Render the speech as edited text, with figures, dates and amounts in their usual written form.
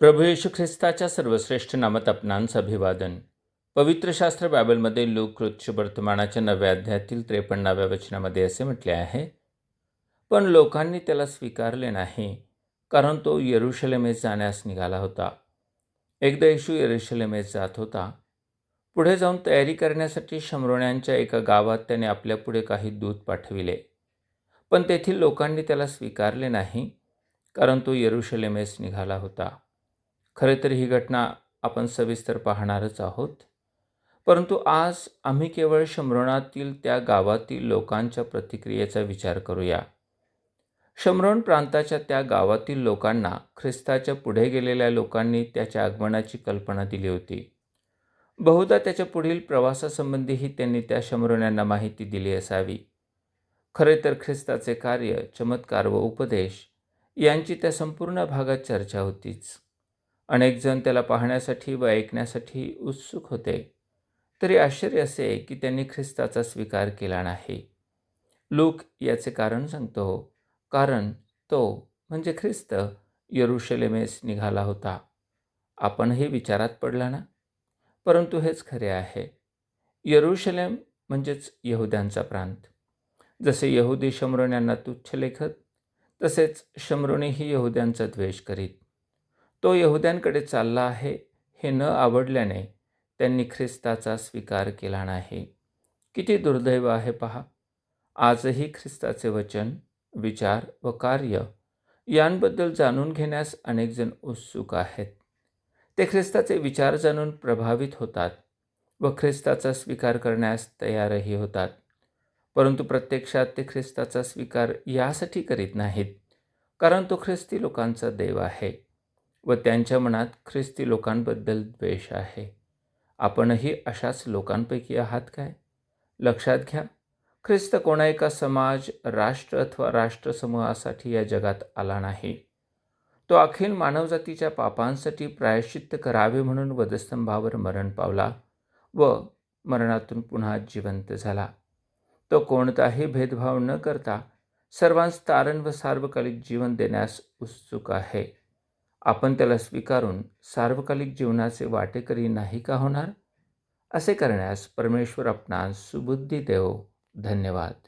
प्रभू येशू ख्रिस्ताच्या सर्वश्रेष्ठ नामात आपणांचं अभिवादन. पवित्र शास्त्र बायबलमध्ये लूक वर्तमानाच्या 9व्या अध्यायातील 53व्या वचनामध्ये असे म्हटले आहे, पण लोकांनी त्याला स्वीकारले नाही, कारण तो यरूशलेमेस जाण्यास निघाला होता. एकदा येशू यरूशलेमेस जात होता. पुढे जाऊन तयारी करण्यासाठी शमरोण्यांच्या एका गावात त्याने आपल्यापुढे काही दूत पाठविले. पण तेथील लोकांनी त्याला स्वीकारले नाही, कारण तो यरूशलेमेस निघाला होता. खरे तर ही घटना आपण सविस्तर पाहणारच आहोत, परंतु आज आम्ही केवळ शमरोणातील त्या गावातील लोकांच्या प्रतिक्रियेचा विचार करूया. शमरोण प्रांताच्या त्या गावातील लोकांना ख्रिस्ताच्या पुढे गेलेल्या लोकांनी त्याच्या आगमनाची कल्पना दिली होती. बहुधा त्याच्या पुढील प्रवासासंबंधीही त्यांनी त्या शमरोण्यांना माहिती दिली असावी. खरे तर ख्रिस्ताचे कार्य, चमत्कार व उपदेश यांची त्या संपूर्ण भागात चर्चा होतीच. अनेक जण त्याला पाहण्यासाठी व ऐकण्यासाठी उत्सुक होते. तरी आश्चर्य असे की त्यांनी ख्रिस्ताचा स्वीकार केला नाही. लूक याचे कारण सांगतो, कारण तो म्हणजे ख्रिस्त यरूशलेमेस निघाला होता. आपणही विचारात पडला ना? परंतु हेच खरे आहे. यरूशलेम म्हणजेच यहुद्यांचा प्रांत. जसे यहुदी शमरोण्यांना तुच्छ लेखत, तसेच शमरोनीही यहुद्यांचा द्वेष करीत. तो यहुद्यांकडे चालला आहे हे न आवडल्याने त्यांनी ख्रिस्ताचा स्वीकार केला नाही. किती दुर्दैव आहे पहा. आजही ख्रिस्ताचे वचन, विचार व कार्य यांबद्दल जाणून घेण्यास अनेक जण उत्सुक आहेत. ते ख्रिस्ताचे विचार जाणून प्रभावित होतात व ख्रिस्ताचा स्वीकार करण्यास तयारही होतात. परंतु प्रत्यक्षात ते ख्रिस्ताचा स्वीकार यासाठी करीत नाहीत, कारण तो ख्रिस्ती लोकांचा देव आहे व त्यांच्या मनात ख्रिस्ती लोकांबद्दल द्वेष आहे. आपणही अशाच लोकांपैकी आहात काय? लक्षात घ्या, ख्रिस्त कोणा एका समाज, राष्ट्र अथवा राष्ट्रसमूहासाठी या जगात आला नाही. तो अखिल मानवजातीच्या पापांसाठी प्रायश्चित्त करावे म्हणून वधस्तंभावर मरण पावला व मरणातून पुन्हा जिवंत झाला. तो कोणताही भेदभाव न करता सर्वांस तारण व सार्वकालिक जीवन देण्यास उत्सुक आहे. आपण त्याला स्वीकारून सार्वकालिक जीवनाचे वाटेकरी नाही का होणार? असे करण्यास परमेश्वर आपणास सुबुद्धी देवो. धन्यवाद.